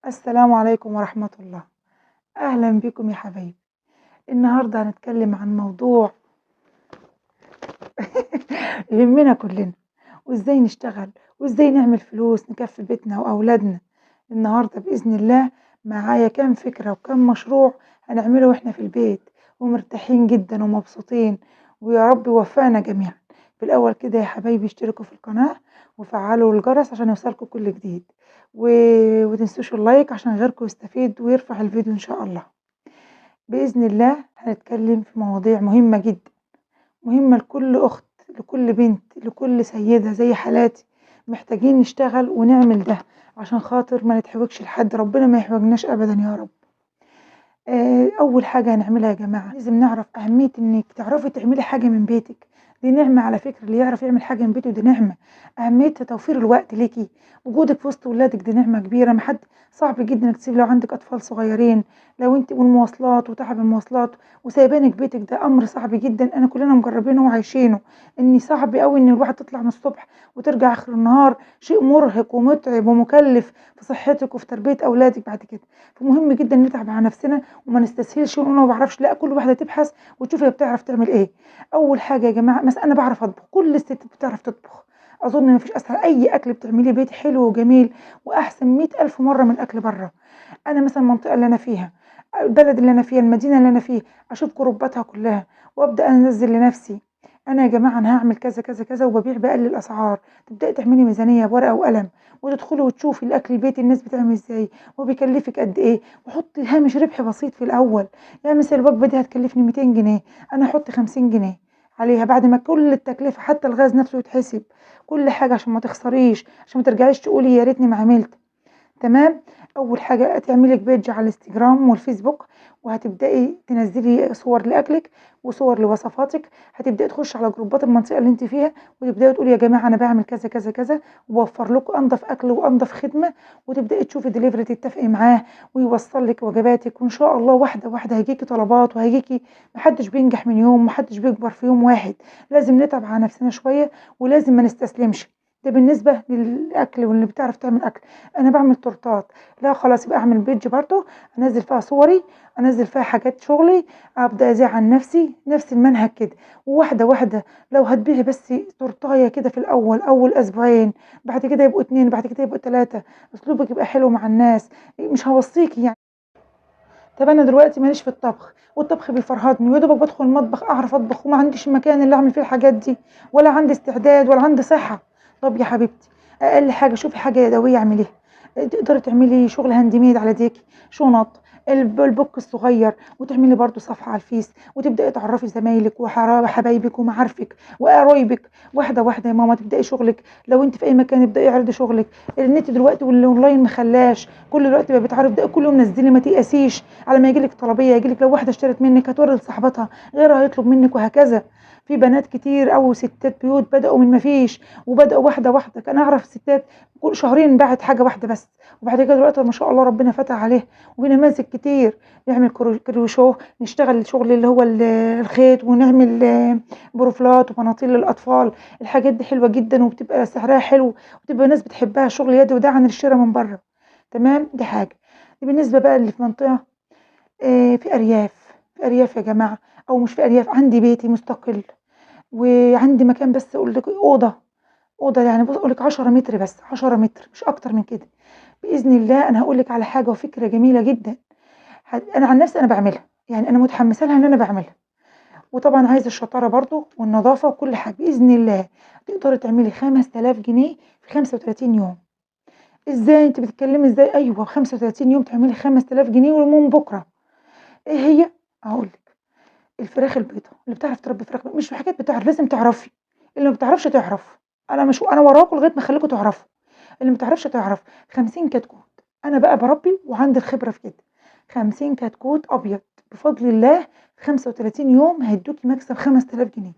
السلام عليكم ورحمة الله. أهلا بكم يا حبايبي. النهاردة هنتكلم عن موضوع يهمنا كلنا، وإزاي نشتغل وإزاي نعمل فلوس نكفي بيتنا وأولادنا. النهاردة بإذن الله معايا كام فكرة وكام مشروع هنعمله وإحنا في البيت ومرتاحين جدا ومبسوطين، ويا رب يوفقنا جميعا. في الأول كده يا حبايبي اشتركوا في القناة وفعلوا الجرس عشان يوصلكوا كل جديد، و... وتنسوش اللايك عشان غيركم يستفيد ويرفع الفيديو إن شاء الله. بإذن الله هنتكلم في مواضيع مهمة جدا، مهمة لكل أخت، لكل بنت، لكل سيدة زي حالاتي. محتاجين نشتغل ونعمل ده عشان خاطر ما نتحوجش لحد، ربنا ما يحوجناش أبدا يا رب. أول حاجة هنعملها يا جماعة لازم نعرف أهمية إنك تعرفي تعملي حاجة من بيتك. دي نعمة على فكرة، اللي يعرف يعمل حاجة من بيته دي نعمة. أهميتها توفير الوقت ليكي، وجودك في وسط ولادك دي نعمة كبيرة. ما حد صعب جدا إنك تسيب لو عندك أطفال صغيرين، لو أنت والمواصلات وتعب المواصلات وسايبانك بيتك، ده أمر صعب جدا. أنا كلنا مجربينه وعايشينه، إني صعب أوي إن الواحد تطلع من الصبح وترجع آخر النهار. شيء مرهق ومتعب ومكلف في صحتك وفي تربية أولادك بعد كده. فمهم جدا نتعب على نفسنا وما نستسهلش ونقول أنا ما بعرفش، لا، كل واحدة تبحث وتشوف هي بتعرف تعمل ايه. اول حاجة يا جماعة، مثلا انا بعرف اطبخ، كل الستات بتعرف تطبخ. اظن ما فيش اسهل، اي اكل بتعمليه بيت حلو وجميل واحسن 100,000 مرة من اكل بره. انا مثلا المنطقة اللي انا فيها، البلد اللي انا فيها، المدينة اللي انا فيها، اشوف جروباتها كلها وابدا انزل لنفسي. انا يا جماعه انا هعمل كذا كذا كذا وببيع بقلل اسعار. تبداي تعملي ميزانيه بورقه وقلم وتدخلي وتشوفي الاكل البيتي الناس بتعمل ازاي وبيكلفك قد ايه، وحطي هامش ربح بسيط في الاول. يعني مثلا الوجبه دي هتكلفني 200 جنيه، انا احط 50 جنيه عليها بعد ما كل التكلفه حتى الغاز نفسه يتحسب، كل حاجه عشان ما تخسريش، عشان ما ترجعيش تقولي يا ريتني ما عملت. تمام. اول حاجه تعملي لك بيج على الانستجرام والفيسبوك، وهتبداي تنزلي صور لاكلك وصور لوصفاتك. هتبداي تخش على جروبات المنطقه اللي انت فيها وتبداي تقولي يا جماعه انا بعمل كذا كذا كذا وبوفر لكم انضف اكل وانضف خدمه، وتبداي تشوفي دليفري تتفقي معاه ويوصل لك وجباتك. وان شاء الله واحده واحده هيجيكي طلبات وهيجيكي. محدش بينجح من يوم، محدش بيكبر في يوم واحد. لازم نتعب على نفسنا شويه ولازم ما نستسلمش. ده بالنسبه للاكل واللي بتعرف تعمل اكل. انا بعمل تورتات، لا خلاص يبقى اعمل بيج برضو انزل فيها صوري، انزل فيها حاجات شغلي، ابدا ازيع عن نفسي، نفس المنهج كده. وواحده واحده، لو هتبيعي بس تورتايه كده في الاول اول اسبوعين، بعد كده يبقوا اتنين، بعد كده يبقوا تلاته، اسلوبك يبقى حلو مع الناس. مش هوصيكي يعني. طب انا دلوقتي ماليش في الطبخ والطبخ بيفرهدني ويا دوبك بدخل المطبخ اعرف اطبخ وما عنديش المكان اللي اعمل فيه الحاجات دي، ولا عندي استعداد ولا عندي صحه. طب يا حبيبتي، اقل حاجه شوفي حاجه يدويه اعمليها. تقدري تعملي شغل هاند ميد على ايديكي، شنط، البوك الصغير، وتعملي برضو صفحه على الفيس وتبداي تعرفي زمايلك وحبايبك ومعارفك وقرايبك. واحده واحده يا ماما تبداي شغلك. لو انت في اي مكان ابداي اعرضي شغلك. النت دلوقتي والاونلاين مخلاش كل دلوقتي بقى بتعرف، ده كل يوم نزلي ما تيأسيش. على ما يجيلك طلبيه، يجيلك لو واحده اشترت منك هتوري لصاحبتها، غيرها هيطلب منك، وهكذا. في بنات كتير او ستات بيوت بداوا من ما فيش وبداوا واحده واحده. كان اعرف ستات كل شهرين باعت حاجه واحده بس، وبعد كده دلوقتي ما شاء الله ربنا فتح عليها. وفي نماذج كتير نعمل كروشو، نشتغل الشغل اللي هو الخيط، ونعمل بروفلات وبناطيل للاطفال. الحاجات دي حلوه جدا وبتبقى سعرها حلو وبتبقى ناس بتحبها، شغل يدي، وده عن الشراء من بره. تمام. دي حاجه. دي بالنسبه بقى اللي في منطقه، في ارياف، في ارياف يا جماعه، او مش في ارياف، عندي بيتي مستقل وعندي مكان بس اقول لك اوضه يعني، بص اقول لك 10 متر، بس 10 متر مش اكتر من كده. باذن الله انا هقول لك على حاجه وفكره جميله جدا. انا عن نفسي انا بعملها، يعني انا متحمسه لها ان انا بعملها. وطبعا عايزه الشطاره برضو والنظافه وكل حاجه. باذن الله تقدري تعملي 5000 جنيه في 35 يوم. ازاي انت بتتكلمي ازاي؟ ايوه 35 يوم تعملي 5000 جنيه ومن بكره. ايه هي؟ اقول لك. الفراخ البيضاء، اللي بتعرف تربي فراخ مش في حاجات بتعرف، لازم تعرفي. اللي ما بتعرفش تعرف، انا مش انا وراكم لغايه ما اخليكم تعرفوا. اللي ما تعرفش تعرف. 50 كتكوت، انا بقى بربي وعندي الخبره في كده. 50 كتكوت ابيض بفضل الله في 35 يوم هيدوكي مكسب 5000 جنيه.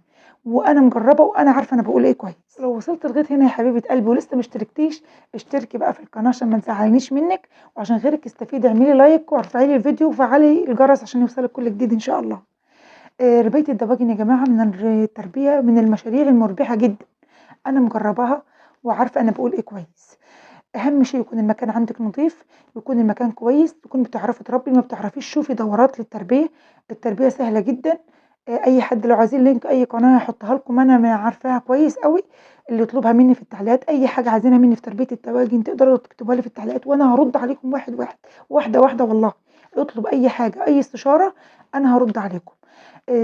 وانا مجربه وانا عارفه انا بقول ايه كويس. لو وصلت لغايه هنا يا حبيبه قلبي ولسه ما اشتركتيش، اشتركي بقى في القناه عشان ما تزعلنيش منك وعشان غيرك يستفيد. اعملي لايك وارفعي لي الفيديو وفعلي الجرس عشان يوصلك كل جديد ان شاء الله. رباية الدواجن يا جماعة من التربية، من المشاريع المربحة جدا. أنا مجرباها وعارفة أنا بقول إيه كويس. أهم شيء يكون المكان عندِك نضيف، يكون المكان كويس، تكوني بتعرفي تربّي، ما بتعرفيش شوفي دورات للتربية، التربية سهلة جدًا، أي حد لو عايزين لينك أي قناة هاحطها لكم أنا عارفاها كويس أوي، اللي يطلبها مني في التعليقات، أي حاجة عايزينها مني في تربية الدواجن تقدروا تكتبوها لي في التعليقات وأنا هارُد عليكم واحد، واحد، واحدة، واحدة والله، اطلب أي حاجة، أي استشارة أنا هارُد عليكم.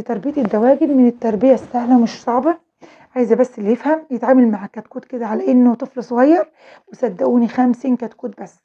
تربية الدواجن من التربية السهلة مش صعبة، عايزة بس اللي يفهم يتعامل مع كتكوت كده على إنه طفل صغير، وصدقوني 50 كتكوت بس،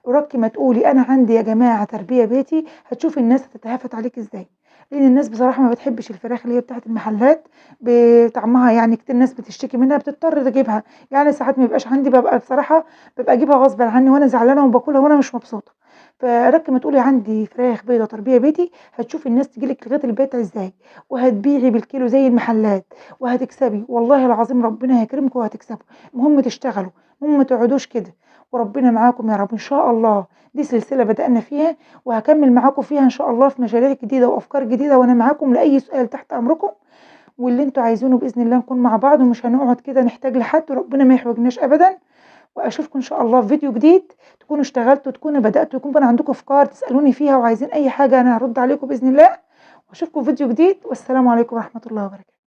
وربكِ ما تقولي أنا عندي يا جماعة تربية بيتي، هتشوفي الناس هتتهافت عليكِ إزاي، لإن الناس بصراحة ما بتحبش الفراخ اللي هي بتاعة المحلات، بطعمها يعني كتير ناس بتشتكي منها بتضطر تجيبها، يعني ساعات ما يبقاش عندي بابقى بصراحة أجيبها غصبًا عني وأنا زعلانة وباكلها وأنا مش مبسوطة، فركّي ما تقولي عندي فراخ بيضة تربية بيتي، هتشوفي الناس تيجي لِك لغاية البيت إزاي، وهتبيعي بالكيلو زي المحلات. وهتكسبي، والله العظيم ربنا هيكرمكم وهتكسبوا، المهم تشتغلوا، المهم ما تقعدوش كده، وربنا معاكم يا رب إن شاء الله، دي سلسلة بدأنا فيها وهاكمل معاكم فيها إن شاء الله في مشاريع جديدة وأفكار جديدة، وأنا معاكم لأي سؤال تحت أمركم، واللي أنتم عايزينه بإذن الله نكون مع بعض ومش هنقعد كده نحتاج لحد وربنا ما يحوجناش أبدًا، وأشوفكم إن شاء الله في فيديو جديد تكونوا اشتغلتوا، تكونوا بدأتوا، يكون عندكم أفكار تسألوني فيها وعايزين أي حاجة أنا هارُد عليكم بإذن الله، وأشوفكم في فيديو جديد، والسلام عليكم ورحمة الله وبركاته.